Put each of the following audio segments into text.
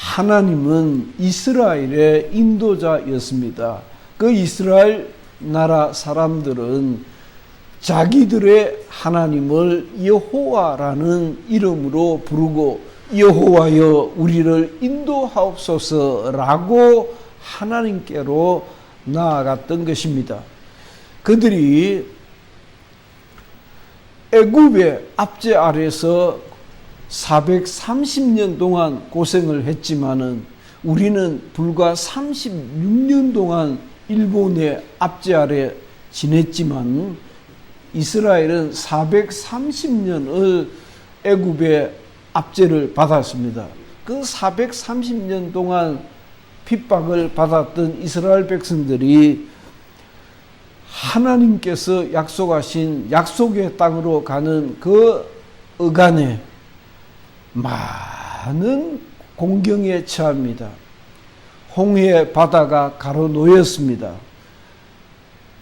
하나님은 이스라엘의 인도자였습니다. 그 이스라엘 나라 사람들은 자기들의 하나님을 여호와라는 이름으로 부르고 여호와여 우리를 인도하옵소서라고 하나님께로 나아갔던 것입니다. 그들이 애굽의 압제 아래서 430년 동안 고생을 했지만은 우리는 불과 36년 동안 일본의 압제 아래 지냈지만 이스라엘은 430년을 애굽의 압제를 받았습니다. 그 430년 동안 핍박을 받았던 이스라엘 백성들이 하나님께서 약속하신 약속의 땅으로 가는 그 어간에 많은 공경에 처합니다. 홍해 바다가 가로놓였습니다.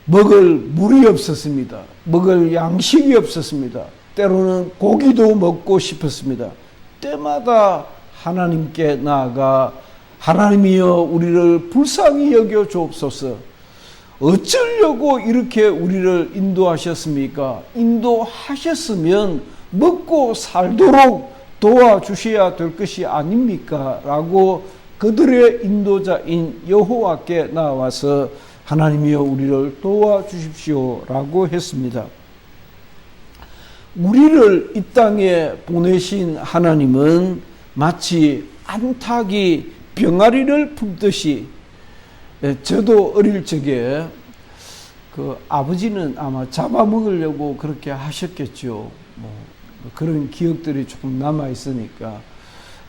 먹을 물이 없었습니다. 먹을 양식이 없었습니다. 때로는 고기도 먹고 싶었습니다. 때마다 하나님께 나아가 하나님이여 우리를 불쌍히 여겨 주옵소서. 어쩌려고 이렇게 우리를 인도하셨습니까? 인도하셨으면 먹고 살도록 도와주셔야 될 것이 아닙니까? 라고 그들의 인도자인 여호와께 나와서 하나님이여 우리를 도와주십시오 라고 했습니다. 우리를 이 땅에 보내신 하나님은 마치 암탉이 병아리를 품듯이, 저도 어릴 적에 그 아버지는 아마 잡아먹으려고 그렇게 하셨겠죠. 그런 기억들이 조금 남아 있으니까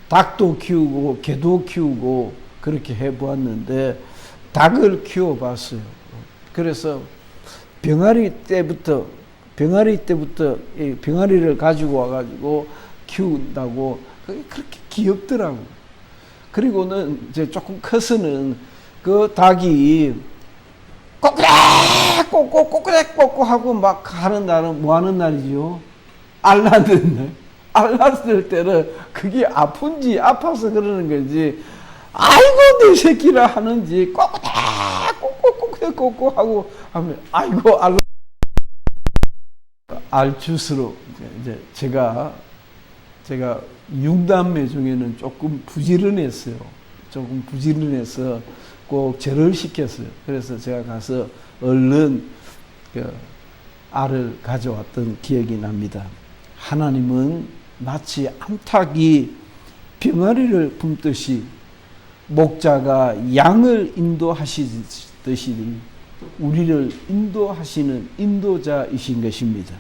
닭도 키우고 개도 키우고 그렇게 해보았는데 닭을 키워봤어요. 그래서 병아리 때부터 이 병아리를 가지고 와가지고 키운다고 그게 그렇게 귀엽더라고. 그리고는 이제 조금 커서는 그 닭이 꼬꾸렉 하고 막 하는 날은 뭐 하는 날이죠? 알라는 날. 알랐을 때는 그게 아픈지 아파서 그러는 건지 아이고 내 새끼라 하는지 꼬꾸렉 하고 하면 아이고 알라. 알줄수록 이제 제가 6남매 중에는 조금 부지런했어요. 조금 부지런해서 꼭 절을 시켰어요. 그래서 제가 가서 얼른 그 알을 가져왔던 기억이 납니다. 하나님은 마치 암탉이 병아리를 품듯이 목자가 양을 인도하시듯이 우리를 인도하시는 인도자이신 것입니다.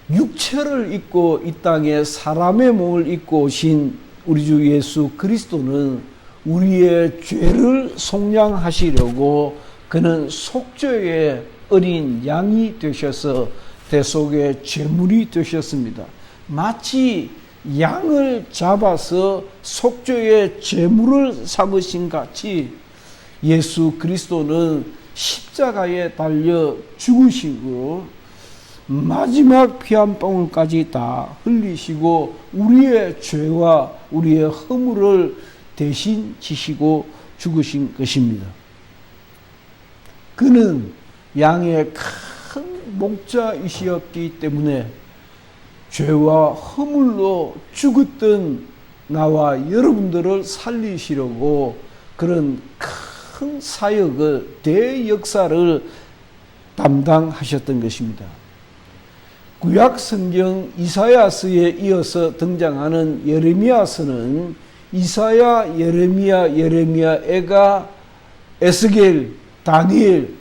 육체를 입고 이 땅에 사람의 몸을 입고 오신 우리 주 예수 그리스도는 우리의 죄를 속량하시려고 그는 속죄의 어린 양이 되셔서 대속의 제물이 되셨습니다. 마치 양을 잡아서 속죄의 제물을 삼으신 같이 예수 그리스도는 십자가에 달려 죽으시고 마지막 피 한 방울까지 다 흘리시고 우리의 죄와 우리의 허물을 대신 지시고 죽으신 것입니다. 그는 양의 큰 목자이시었기 때문에 죄와 허물로 죽었던 나와 여러분들을 살리시려고 그런 큰 사역을, 대역사를 담당하셨던 것입니다. 구약 성경 이사야서에 이어서 등장하는 예레미야서는 이사야, 예레미야, 에가, 에스겔, 다니엘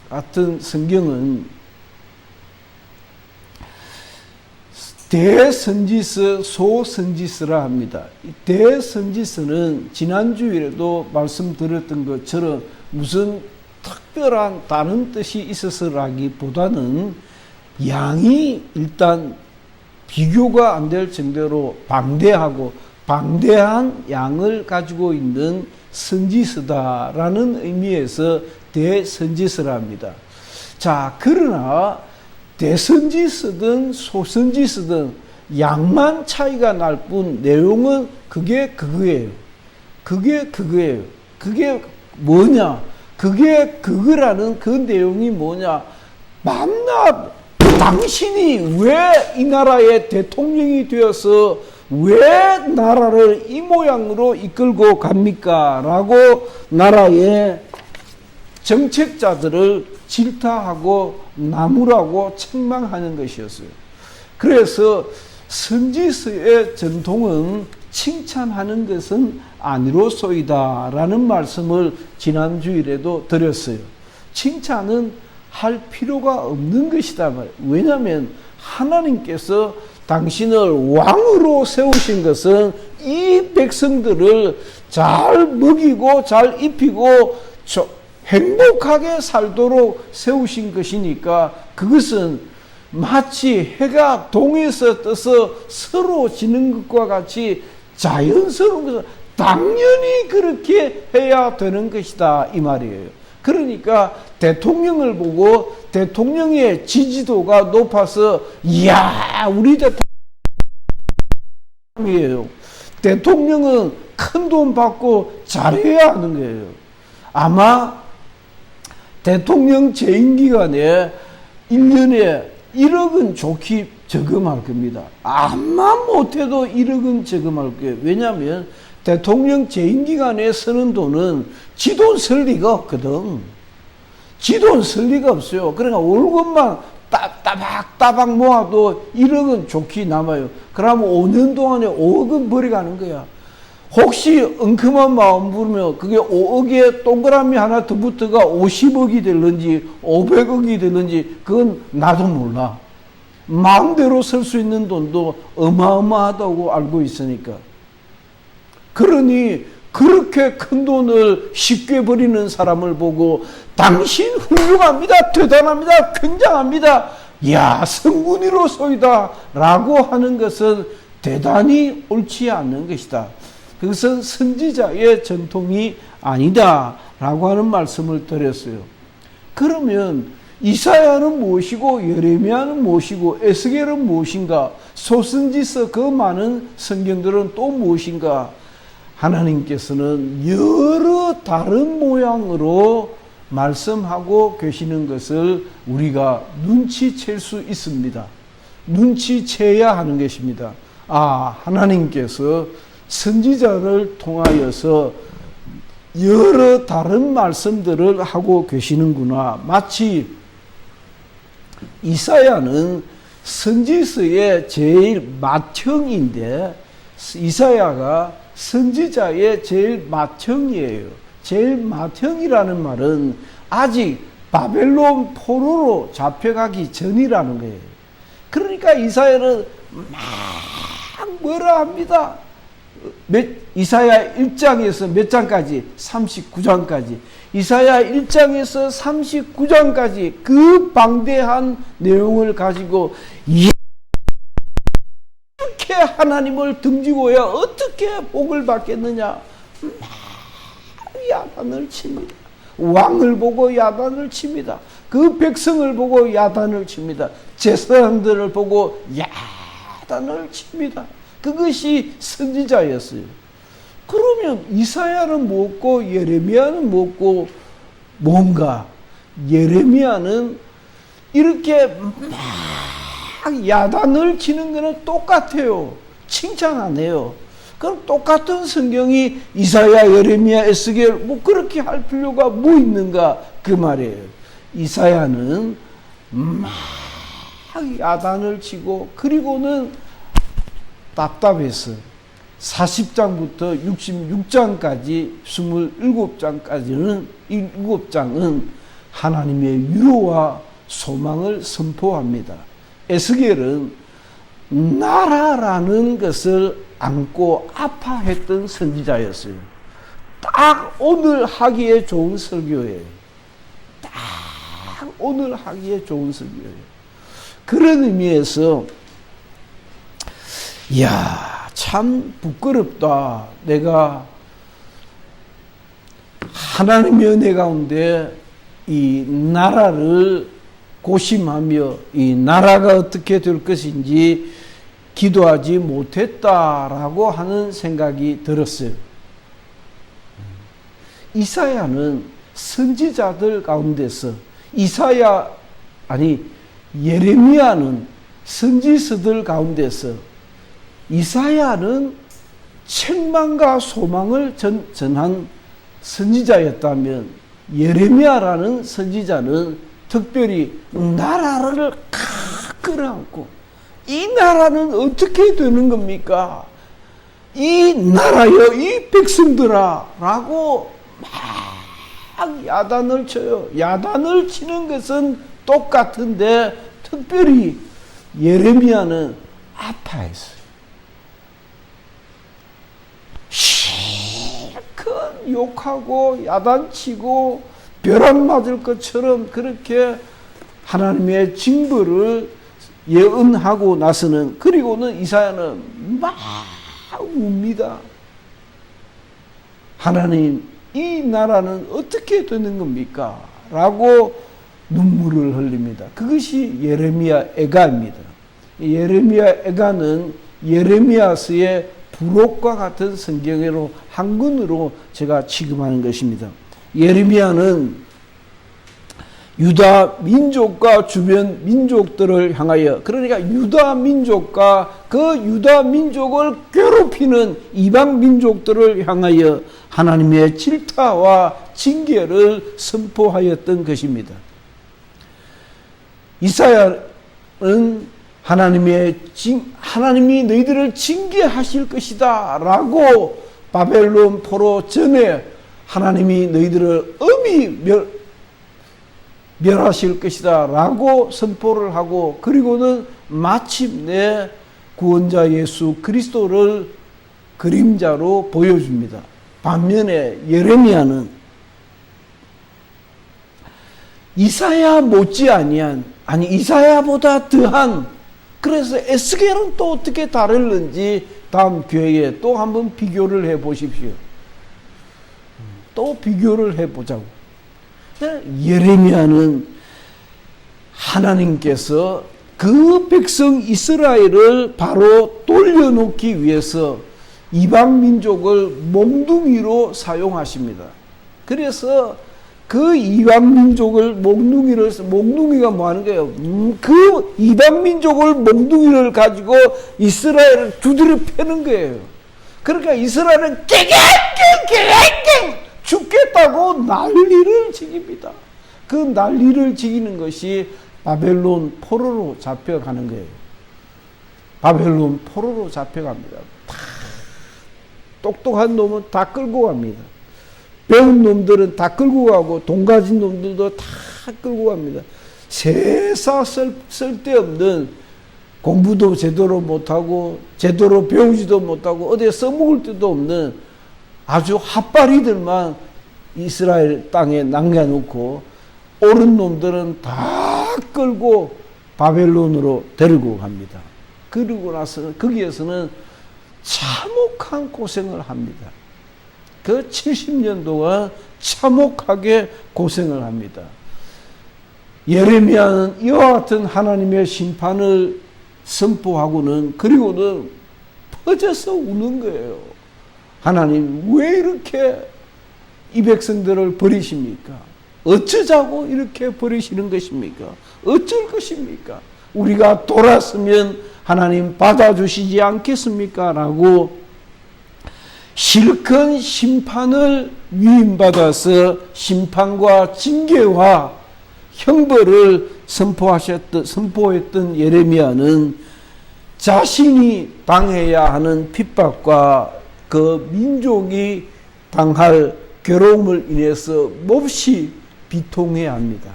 같은 성경은 대선지서, 소선지서라 합니다. 대선지서는 지난주에도 말씀드렸던 것처럼 무슨 특별한 다른 뜻이 있어서라기보다는 양이 일단 비교가 안 될 정도로 방대하고 방대한 양을 가지고 있는 선지서다라는 의미에서 대선지서랍니다. 자, 그러나 대선지서든 소선지서든 양만 차이가 날 뿐 내용은 그게 그거예요. 그게 그거예요. 그게 뭐냐? 그게 그거라는 그 내용이 뭐냐? 만나 당신이 왜 이 나라의 대통령이 되어서 왜 나라를 이 모양으로 이끌고 갑니까? 라고 나라의 정책자들을 질타하고 나무라고 책망하는 것이었어요. 그래서 선지서의 전통은 칭찬하는 것은 아니로소이다 라는 말씀을 지난 주일에도 드렸어요. 칭찬은 할 필요가 없는 것이다. 왜냐하면 하나님께서 당신을 왕으로 세우신 것은 이 백성들을 잘 먹이고 잘 입히고 행복하게 살도록 세우신 것이니까 그것은 마치 해가 동에서 떠서 서로 지는 것과 같이 자연스러운 것은 당연히 그렇게 해야 되는 것이다 이 말이에요. 그러니까 대통령을 보고 대통령의 지지도가 높아서 이야 우리 대통령이에요. 대통령은 큰 돈 받고 잘해야 하는 거예요. 아마 대통령 재임 기간에 1년에 1억은 좋게 저금할 겁니다. 아마 못해도 1억은 저금할 거예요. 왜냐하면 대통령 재임 기간에 쓰는 돈은 지 돈 쓸 리가 없거든. 지 돈 쓸 리가 없어요. 그러니까 월급만 따박따박 모아도 1억은 좋게 남아요. 그러면 5년 동안에 5억은 버려가는 거야. 혹시 엉큼한 마음 부르면 그게 5억에 동그라미 하나 더 붙어가 50억이 될는지 500억이 될는지 그건 나도 몰라. 마음대로 쓸 수 있는 돈도 어마어마하다고 알고 있으니까. 그러니 그렇게 큰 돈을 쉽게 버리는 사람을 보고 당신 훌륭합니다. 대단합니다. 굉장합니다. 야 성군이로소이다 라고 하는 것은 대단히 옳지 않는 것이다. 그것은 선지자의 전통이 아니다 라고 하는 말씀을 드렸어요. 그러면 이사야는 무엇이고 예레미야는 무엇이고 에스겔은 무엇인가? 소선지서 그 많은 성경들은 또 무엇인가? 하나님께서는 여러 다른 모양으로 말씀하고 계시는 것을 우리가 눈치챌 수 있습니다. 눈치채야 하는 것입니다. 아, 하나님께서 선지자를 통하여서 여러 다른 말씀들을 하고 계시는구나. 마치 이사야는 선지서의 제일 맏형인데 이사야가 선지자의 제일 맏형이에요. 제일 맏형이라는 말은 아직 바벨론 포로로 잡혀가기 전이라는 거예요. 그러니까 이사야는 막 뭐라 합니다. 이사야 1장에서 몇 장까지? 39장까지. 이사야 1장에서 39장까지 그 방대한 내용을 가지고 이렇게 하나님을 등지고야 어떻게 복을 받겠느냐? 야단을 칩니다. 왕을 보고 야단을 칩니다. 그 백성을 보고 야단을 칩니다. 제사장들을 보고 야단을 칩니다. 그것이 선지자였어요. 그러면 이사야는 뭐고 예레미야는 뭐고 뭔가 예레미야는 이렇게 막 야단을 치는 거는 똑같아요. 칭찬 안 해요. 그럼 똑같은 성경이 이사야, 예레미야, 에스겔 뭐 그렇게 할 필요가 뭐 있는가 그 말이에요. 이사야는 막 야단을 치고 그리고는 답답해서 40장부터 66장까지 27장까지는 7장은 하나님의 위로와 소망을 선포합니다. 에스겔은 나라라는 것을 안고 아파했던 선지자였어요. 딱 오늘 하기에 좋은 설교예요. 딱 오늘 하기에 좋은 설교예요. 그런 의미에서 이야 참 부끄럽다. 내가 하나님의 은혜 가운데 이 나라를 고심하며 이 나라가 어떻게 될 것인지 기도하지 못했다라고 하는 생각이 들었어요. 이사야는 선지자들 가운데서 예레미야는 선지서들 가운데서 이사야는 책망과 소망을 전한 선지자였다면 예레미야라는 선지자는 특별히 나라를 끌어안고 이 나라는 어떻게 되는 겁니까? 이 나라여, 이 백성들아 라고 막 야단을 쳐요. 야단을 치는 것은 똑같은데 특별히 예레미야는 아파했어요. 실컷 욕하고 야단치고 벼락 맞을 것처럼 그렇게 하나님의 징벌을 예언하고 나서는, 그리고는 이사야는 막 웁니다. 하나님, 이 나라는 어떻게 되는 겁니까? 라고 눈물을 흘립니다. 그것이 예레미야 애가입니다. 예레미야 애가는 예레미야서의 부록과 같은 성경으로 한권으로 제가 취급하는 것입니다. 예레미야는 유다 민족과 주변 민족들을 향하여, 그러니까 유다 민족과 그 유다 민족을 괴롭히는 이방 민족들을 향하여 하나님의 질타와 징계를 선포하였던 것입니다. 이사야는 하나님이 너희들을 징계하실 것이다 라고 바벨론 포로 전에 하나님이 너희들을 엄히 멸하실 것이다 라고 선포를 하고, 그리고는 마침내 구원자 예수 그리스도를 그림자로 보여줍니다. 반면에 예레미야는 이사야 못지 아니한, 이사야보다 더한, 그래서 에스겔은 또 어떻게 다를는지 다음 기회에 또 한번 비교를 해 보십시오. 또 비교를 해 보자고. 예레미야는 하나님께서 그 백성 이스라엘을 바로 돌려놓기 위해서 이방 민족을 몽둥이로 사용하십니다. 그래서 그 이방 민족을 몽둥이가 뭐 하는 거예요? 그 이방 민족을 몽둥이를 가지고 이스라엘을 두드려 패는 거예요. 그러니까 이스라엘은 죽겠다고 난리를 지깁니다. 그 난리를 지기는 것이 바벨론 포로로 잡혀가는 거예요. 바벨론 포로로 잡혀갑니다. 다 똑똑한 놈은 다 끌고 갑니다. 배운 놈들은 다 끌고 가고 돈 가진 놈들도 다 끌고 갑니다. 세사 쓸데없는, 공부도 제대로 못하고 제대로 배우지도 못하고 어디에 써먹을 데도 없는 아주 핫바리들만 이스라엘 땅에 남겨놓고 옳은 놈들은 다 끌고 바벨론으로 데리고 갑니다. 그리고 나서 거기에서는 참혹한 고생을 합니다. 그 70년 동안 참혹하게 고생을 합니다. 예레미야는 이와 같은 하나님의 심판을 선포하고는, 그리고는 퍼져서 우는 거예요. 하나님, 왜 이렇게 이 백성들을 버리십니까? 어쩌자고 이렇게 버리시는 것입니까? 어쩔 것입니까? 우리가 돌았으면 하나님 받아주시지 않겠습니까? 라고 실컷 심판을 위임받아서 심판과 징계와 형벌을 선포했던 예레미야는 자신이 당해야 하는 핍박과 그 민족이 당할 괴로움을 인해서 몹시 비통해야 합니다.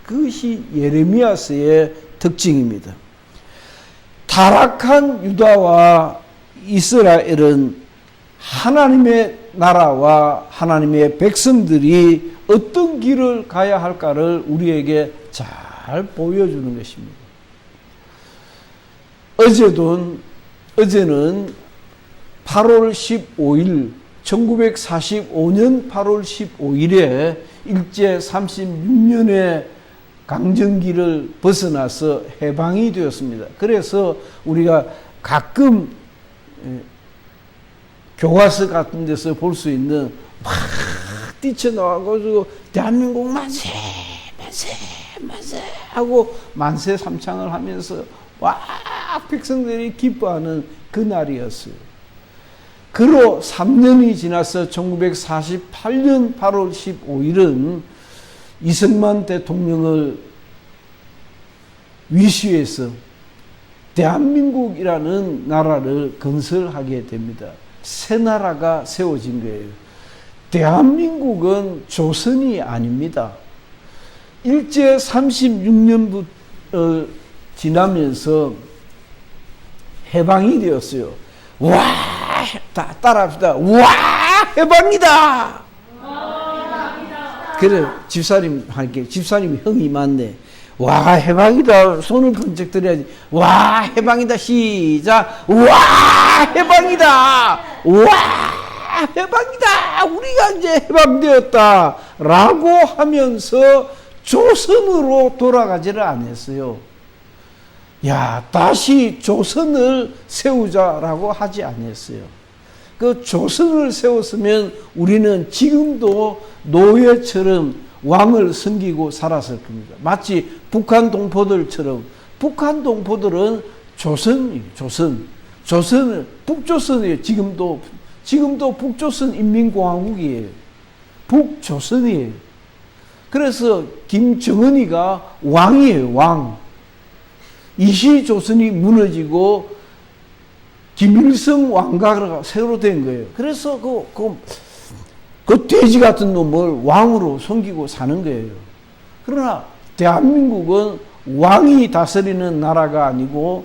그것이 예레미야서의 특징입니다. 타락한 유다와 이스라엘은 하나님의 나라와 하나님의 백성들이 어떤 길을 가야 할까를 우리에게 잘 보여주는 것입니다. 어제는 8월 15일, 1945년 8월 15일에 일제 36년의 강점기를 벗어나서 해방이 되었습니다. 그래서 우리가 가끔 교과서 같은 데서 볼 수 있는 막 뛰쳐나와가지고 대한민국 만세 만세 만세 하고 만세 삼창을 하면서 와 백성들이 기뻐하는 그날이었어요. 그로 3년이 지나서 1948년 8월 15일은 이승만 대통령을 위시해서 대한민국이라는 나라를 건설하게 됩니다. 새 나라가 세워진 거예요. 대한민국은 조선이 아닙니다. 일제 36년부터 지나면서 해방이 되었어요. 와! 따라합시다. 와! 해방이다! 그래, 집사님 할게. 집사님 형이 많네. 와, 해방이다. 손을 번쩍 들어야지. 와, 해방이다. 시작. 와, 해방이다. 와, 해방이다. 우리가 이제 해방되었다. 라고 하면서 조선으로 돌아가지를 않았어요. 야, 다시 조선을 세우자라고 하지 않았어요. 그 조선을 세웠으면 우리는 지금도 노예처럼 왕을 섬기고 살았을 겁니다. 마치 북한 동포들처럼. 북한 동포들은 조선이에요. 조선은 북조선이에요. 지금도 북조선 인민공화국이에요. 북조선이에요. 그래서 김정은이가 왕이에요. 왕. 이시조선이 무너지고 김일성 왕가가 새로 된 거예요. 그래서 그 돼지 같은 놈을 왕으로 섬기고 사는 거예요. 그러나 대한민국은 왕이 다스리는 나라가 아니고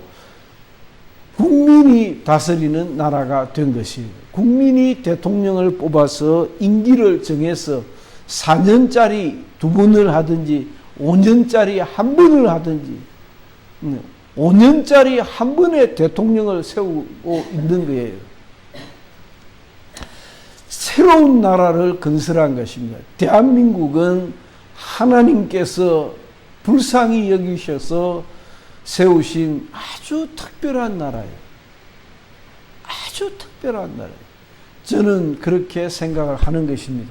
국민이 다스리는 나라가 된 것이에요. 국민이 대통령을 뽑아서 임기를 정해서 4년짜리 2번을 하든지 5년짜리 1번을 하든지 5년짜리 한 번에 대통령을 세우고 있는 거예요. 새로운 나라를 건설한 것입니다. 대한민국은 하나님께서 불쌍히 여기셔서 세우신 아주 특별한 나라예요. 아주 특별한 나라예요. 저는 그렇게 생각을 하는 것입니다.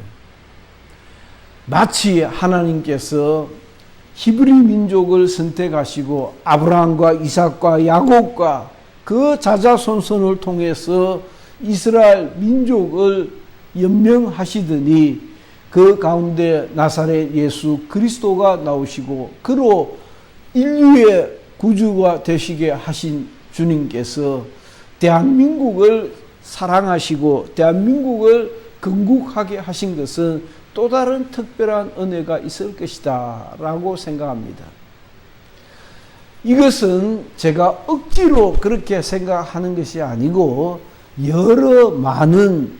마치 하나님께서 히브리 민족을 선택하시고 아브라함과 이삭과 야곱과 그 자자손손을 통해서 이스라엘 민족을 연명하시더니 그 가운데 나사렛 예수 그리스도가 나오시고 그로 인류의 구주가 되시게 하신 주님께서 대한민국을 사랑하시고 대한민국을 건국하게 하신 것은 또 다른 특별한 은혜가 있을 것이다 라고 생각합니다. 이것은 제가 억지로 그렇게 생각하는 것이 아니고 여러 많은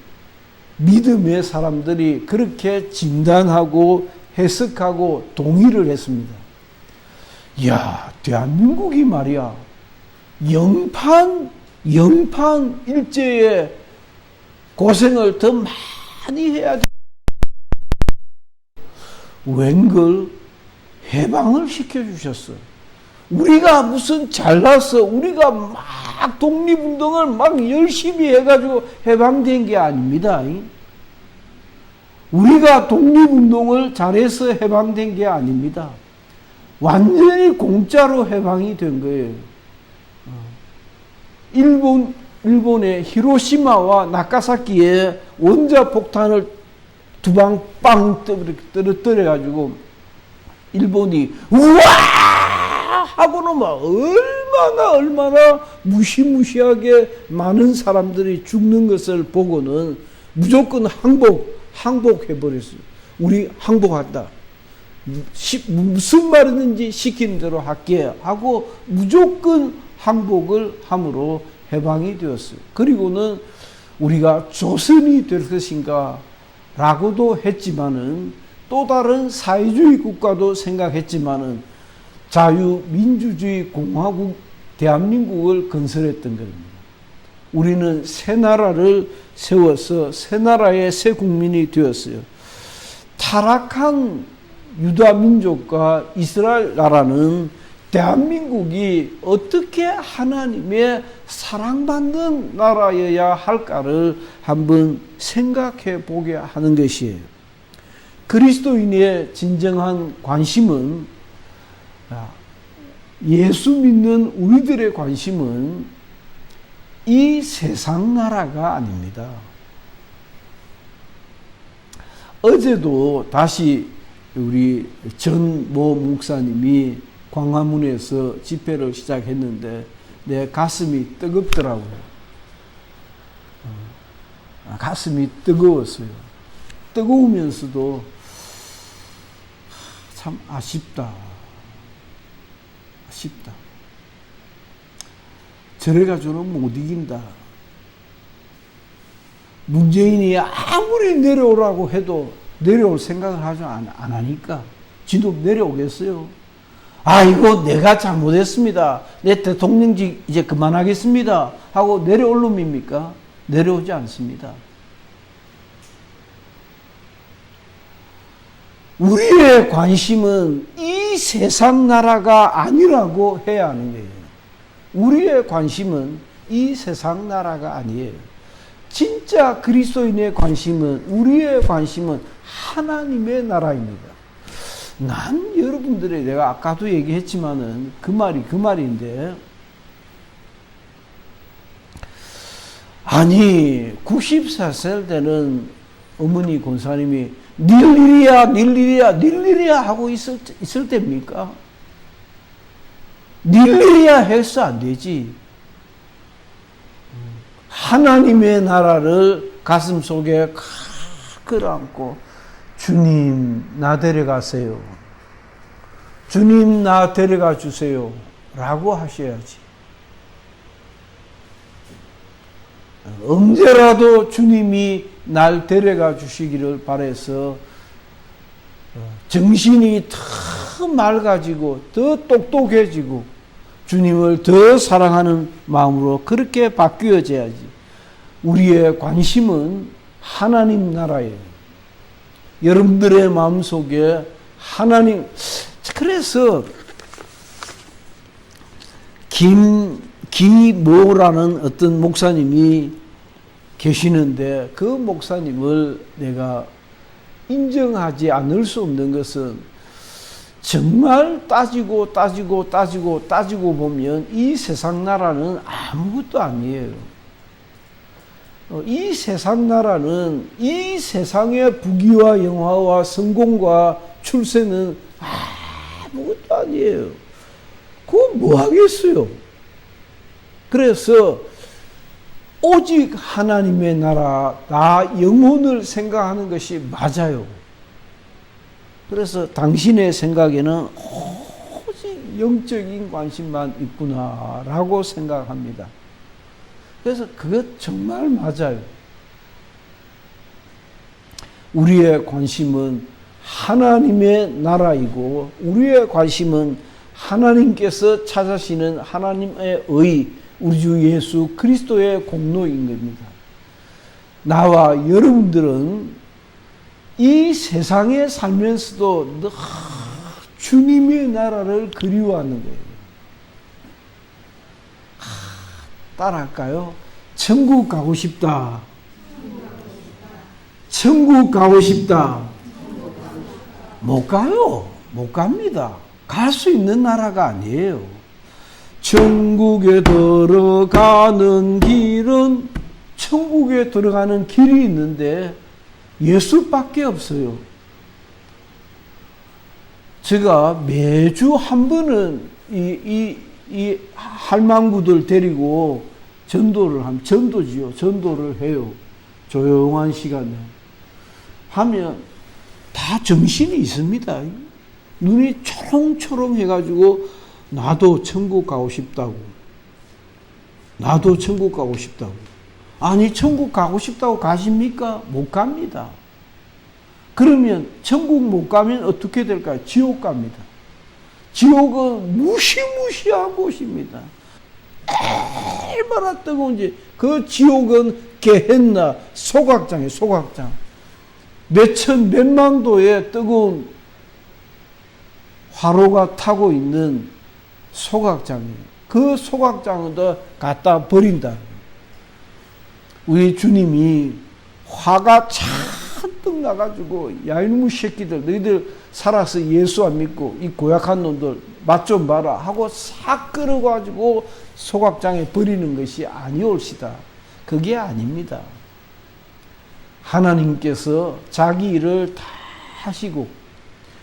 믿음의 사람들이 그렇게 진단하고 해석하고 동의를 했습니다. 이야, 대한민국이 말이야 영판 일제의 고생을 더 많이 해야 돼. 웬걸 해방을 시켜주셨어. 우리가 무슨 잘나서 우리가 막 독립운동을 막 열심히 해가지고 해방된 게 아닙니다. 우리가 독립운동을 잘해서 해방된 게 아닙니다. 완전히 공짜로 해방이 된 거예요. 일본의 히로시마와 나가사키에 원자폭탄을 두 방 빵 떨어뜨려가지고 일본이 우와 하고는 막 얼마나 무시무시하게 많은 사람들이 죽는 것을 보고는 무조건 항복해버렸어요. 우리 항복한다. 무슨 말이든지 시키는 대로 할게 하고 무조건 항복을 함으로 해방이 되었어요. 그리고는 우리가 조선이 될 것인가 라고도 했지만은 또 다른 사회주의 국가도 생각했지만은 자유민주주의 공화국 대한민국을 건설했던 겁니다. 우리는 새 나라를 세워서 새 나라의 새 국민이 되었어요. 타락한 유다 민족과 이스라엘 나라는 대한민국이 어떻게 하나님의 사랑받는 나라여야 할까를 한번 생각해 보게 하는 것이에요. 그리스도인의 진정한 관심은, 예수 믿는 우리들의 관심은 이 세상 나라가 아닙니다. 어제도 다시 우리 전 모 목사님이 광화문에서 집회를 시작했는데 내 가슴이 뜨겁더라고요. 가슴이 뜨거웠어요. 뜨거우면서도 참 아쉽다. 저래가지고는 못 이긴다. 문재인이 아무리 내려오라고 해도 내려올 생각을 하지 안 하니까 지도 내려오겠어요. 아이고 내가 잘못했습니다. 내 대통령직 이제 그만하겠습니다 하고 내려올 놈입니까? 내려오지 않습니다. 우리의 관심은 이 세상 나라가 아니라고 해야 하는 거예요. 우리의 관심은 이 세상 나라가 아니에요. 진짜 그리스도인의 관심은, 우리의 관심은 하나님의 나라입니다. 난 여러분들의, 내가 아까도 얘기했지만은 그 말인데, 아니 94살 되는 어머니 권사님이 닐 일이야 하고 있을 때입니까? 닐 일이야 해서 안 되지. 하나님의 나라를 가슴속에 끌어안고 주님 나 데려가세요. 주님 나 데려가 주세요 라고 하셔야지. 언제라도 주님이 날 데려가 주시기를 바라서 정신이 더 맑아지고 더 똑똑해지고 주님을 더 사랑하는 마음으로 그렇게 바뀌어져야지. 우리의 관심은 하나님 나라예요. 여러분들의 마음속에 하나님, 그래서 김기모라는 어떤 목사님이 계시는데 그 목사님을 내가 인정하지 않을 수 없는 것은 정말 따지고 보면 이 세상 나라는 아무것도 아니에요. 이 세상 나라는 이 세상의 부귀와 영화와 성공과 출세는 아무것도 아니에요. 그거 뭐 하겠어요? 그래서 오직 하나님의 나라, 나 영혼을 생각하는 것이 맞아요. 그래서 당신의 생각에는 오직 영적인 관심만 있구나라고 생각합니다. 그래서 그것 정말 맞아요. 우리의 관심은 하나님의 나라이고 우리의 관심은 하나님께서 찾으시는 하나님의 의, 우리 주 예수 그리스도의 공로인 겁니다. 나와 여러분들은 이 세상에 살면서도 늘 주님의 나라를 그리워하는 거예요. 따라할까요? 천국 가고 싶다. 천국 가고 싶다. 못 가요. 못 갑니다. 갈 수 있는 나라가 아니에요. 천국에 들어가는 길은 천국에 들어가는 길이 있는데 예수밖에 없어요. 제가 매주 한 번은 이 할망구들 데리고 전도를 해요. 조용한 시간에. 하면 다 정신이 있습니다. 눈이 초롱초롱 해가지고 나도 천국 가고 싶다고. 나도 천국 가고 싶다고. 아니 천국 가고 싶다고 가십니까? 못 갑니다. 그러면 천국 못 가면 어떻게 될까요? 지옥 갑니다. 지옥은 무시무시한 곳입니다. 얼마나 뜨거운지. 그 지옥은 게헨나 소각장이에요. 소각장. 몇천 몇만 도의 뜨거운 화로가 타고 있는 소각장이에요. 그 소각장을 갖다 버린다. 우리 주님이 화가 잔뜩 나가지고 야 이놈의 새끼들 너희들 살아서 예수 안 믿고 이 고약한 놈들 맛 좀 봐라 하고 싹 끌어가지고 소각장에 버리는 것이 아니올시다. 그게 아닙니다. 하나님께서 자기 일을 다 하시고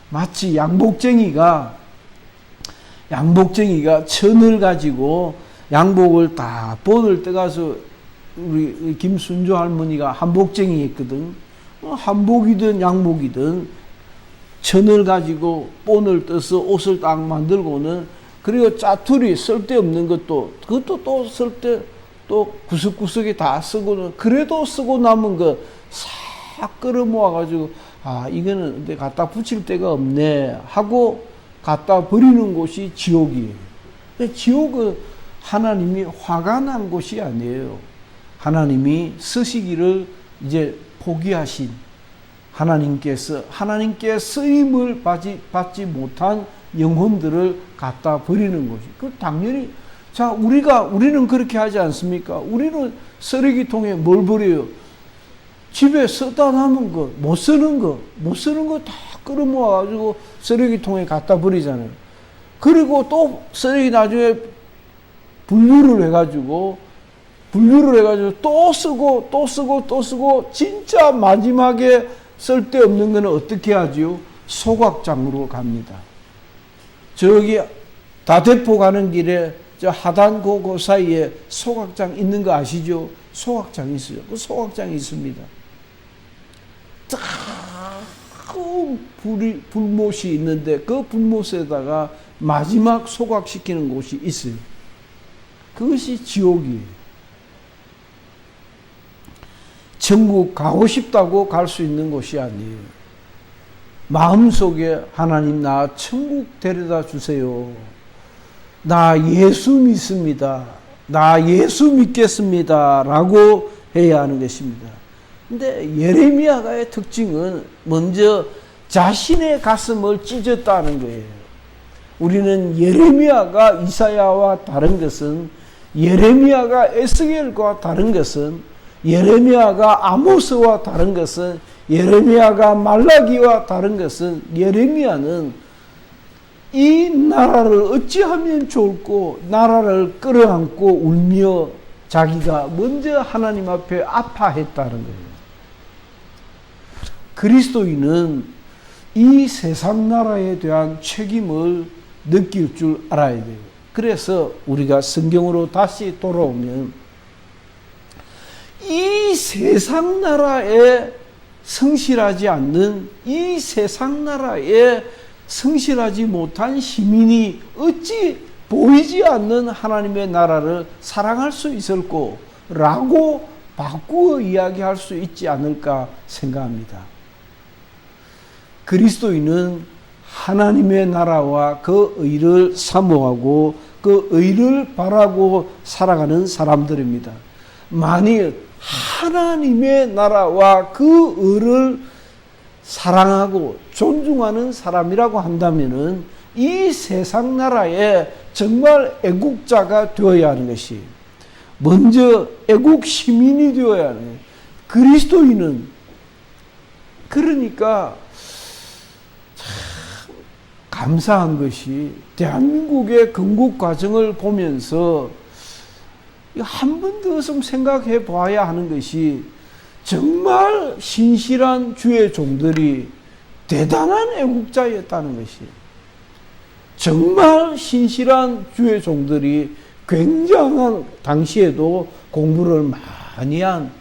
마치 양복쟁이가 천을 가지고 양복을 다 본을 떠가서 우리 김순조 할머니가 한복쟁이였거든. 한복이든 양복이든 천을 가지고 본을 떠서 옷을 딱 만들고는 그리고 짜투리 쓸데없는 그것도 또 쓸데 또 구석구석에 다 쓰고는 그래도 쓰고 남은 거 싹 끌어 모아가지고 이거는 근데 갖다 붙일 데가 없네 하고 갖다 버리는 곳이 지옥이에요. 지옥은 하나님이 화가 난 곳이 아니에요. 하나님이 쓰시기를 이제 포기하신 하나님께서 하나님께 쓰임을 받지 못한 영혼들을 갖다 버리는 것이. 그 당연히 우리는 그렇게 하지 않습니까? 우리는 쓰레기통에 뭘 버려요? 집에 쓰다 남은 거, 못 쓰는 거 다 끌어모아가지고 쓰레기통에 갖다 버리잖아요. 그리고 또 쓰레기 나중에 분류를 해가지고 또 쓰고 진짜 마지막에 쓸데없는 거는 어떻게 하지요? 소각장으로 갑니다. 저기 다대포 가는 길에 저 하단고 그 사이에 소각장 있는 거 아시죠? 소각장이 있어요. 그 소각장이 있습니다. 큰 불못이 있는데 그 불못에다가 마지막 소각시키는 곳이 있어요. 그것이 지옥이에요. 천국 가고 싶다고 갈 수 있는 곳이 아니에요. 마음속에 하나님 나 천국 데려다 주세요. 나 예수 믿습니다. 나 예수 믿겠습니다. 라고 해야 하는 것입니다. 근데 예레미야가의 특징은 먼저 자신의 가슴을 찢었다는 거예요. 우리는 예레미야가 이사야와 다른 것은 예레미야가 에스겔과 다른 것은 예레미야가 아모스와 다른 것은 예레미야가 말라기와 다른 것은 예레미야는 이 나라를 어찌하면 좋을꼬 나라를 끌어안고 울며 자기가 먼저 하나님 앞에 아파했다는 거예요. 그리스도인은 이 세상 나라에 대한 책임을 느낄 줄 알아야 돼요. 그래서 우리가 성경으로 다시 돌아오면 이 세상 나라에 성실하지 않는 이 세상 나라에 성실하지 못한 시민이 어찌 보이지 않는 하나님의 나라를 사랑할 수 있을꼬? 라고 바꾸어 이야기할 수 있지 않을까 생각합니다. 그리스도인은 하나님의 나라와 그 의를 사모하고 그 의를 바라고 살아가는 사람들입니다. 만일 하나님의 나라와 그 의를 사랑하고 존중하는 사람이라고 한다면은 이 세상 나라에 정말 애국자가 되어야 하는 것이 먼저 애국 시민이 되어야 하는 그리스도인은 그러니까 참 감사한 것이 대한민국의 건국 과정을 보면서 한 번 더 좀 생각해 봐야 하는 것이 정말 신실한 주의 종들이 대단한 애국자였다는 것이 정말 신실한 주의 종들이 굉장한 당시에도 공부를 많이 한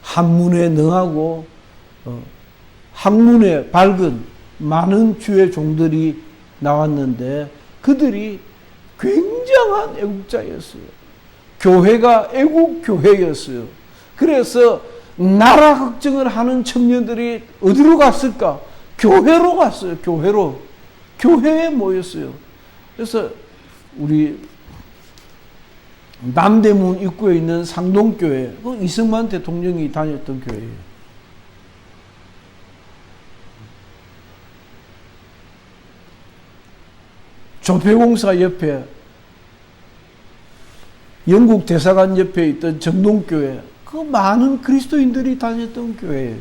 한문에 능하고 학문에 밝은 많은 주의 종들이 나왔는데 그들이 굉장한 애국자였어요. 교회가 애국교회였어요. 그래서 나라 걱정을 하는 청년들이 어디로 갔을까? 교회로 갔어요. 교회에 모였어요. 그래서 우리 남대문 입구에 있는 상동교회, 이승만 대통령이 다녔던 교회예요. 조폐공사 옆에, 영국 대사관 옆에 있던 정동교회, 그 많은 그리스도인들이 다녔던 교회예요.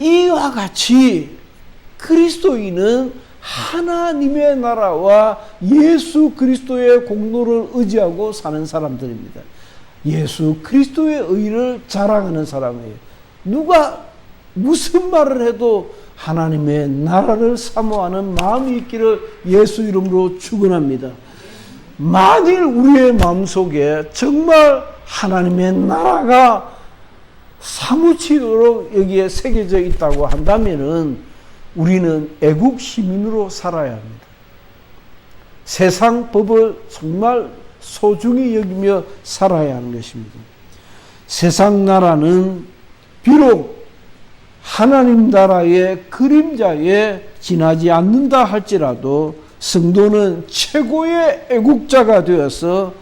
이와 같이 그리스도인은 하나님의 나라와 예수 그리스도의 공로를 의지하고 사는 사람들입니다. 예수 그리스도의 의를 자랑하는 사람이에요. 누가 무슨 말을 해도 하나님의 나라를 사모하는 마음이 있기를 예수 이름으로 축원합니다. 만일 우리의 마음속에 정말 하나님의 나라가 사무치도록 여기에 새겨져 있다고 한다면은 우리는 애국 시민으로 살아야 합니다. 세상 법을 정말 소중히 여기며 살아야 하는 것입니다. 세상 나라는 비록 하나님 나라의 그림자에 지나지 않는다 할지라도 성도는 최고의 애국자가 되어서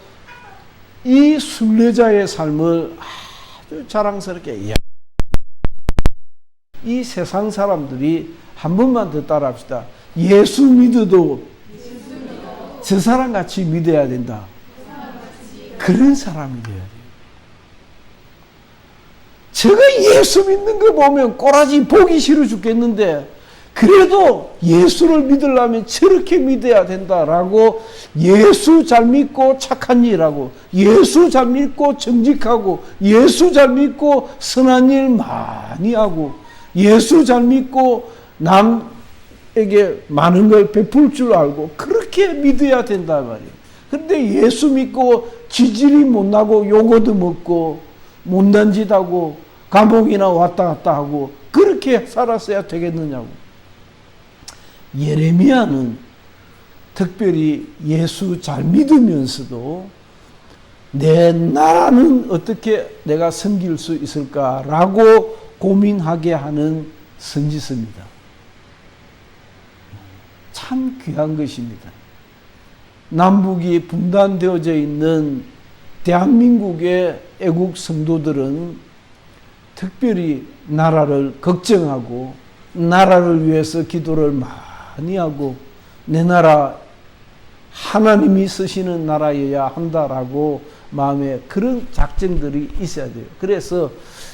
이 순례자의 삶을 아주 자랑스럽게, 이 세상 사람들이 한 번만 더 따라합시다. 예수 믿어도 저 사람 같이 믿어야 된다. 그런 사람이 돼야 돼요. 제가 예수 믿는 거 보면 꼬라지 보기 싫어 죽겠는데 그래도 예수를 믿으려면 저렇게 믿어야 된다라고, 예수 잘 믿고 착한 일하고, 예수 잘 믿고 정직하고, 예수 잘 믿고 선한 일 많이 하고, 예수 잘 믿고 남에게 많은 걸 베풀 줄 알고, 그렇게 믿어야 된단 말이에요. 그런데 예수 믿고 지질이 못나고 요거도 먹고 못난 짓 하고 감옥이나 왔다 갔다 하고 그렇게 살았어야 되겠느냐고. 예레미야는 특별히 예수 잘 믿으면서도 내 나라는 어떻게 내가 섬길 수 있을까라고 고민하게 하는 선지서입니다. 참 귀한 것입니다. 남북이 분단되어져 있는 대한민국의 애국 성도들은 특별히 나라를 걱정하고 나라를 위해서 기도를 많이 하고 내 나라 하나님이 쓰시는 나라여야 한다라고 마음에 그런 작정들이 있어야 돼요. 그래서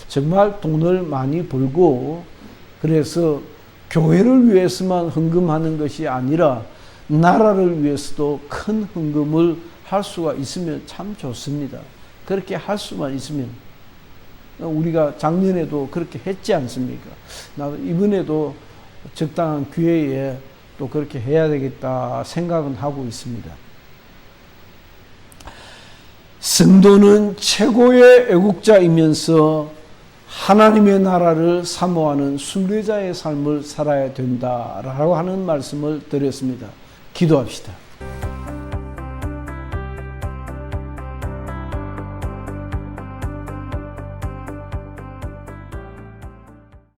정말 돈을 많이 벌고 그래서 교회를 위해서만 헌금하는 것이 아니라 나라를 위해서도 큰 헌금을 할 수가 있으면 참 좋습니다. 그렇게 할 수만 있으면, 우리가 작년에도 그렇게 했지 않습니까? 나도 이번에도 적당한 기회에 또 그렇게 해야 되겠다 생각은 하고 있습니다. 성도는 최고의 애국자이면서 하나님의 나라를 사모하는 순례자의 삶을 살아야 된다라고 하는 말씀을 드렸습니다. 기도합시다.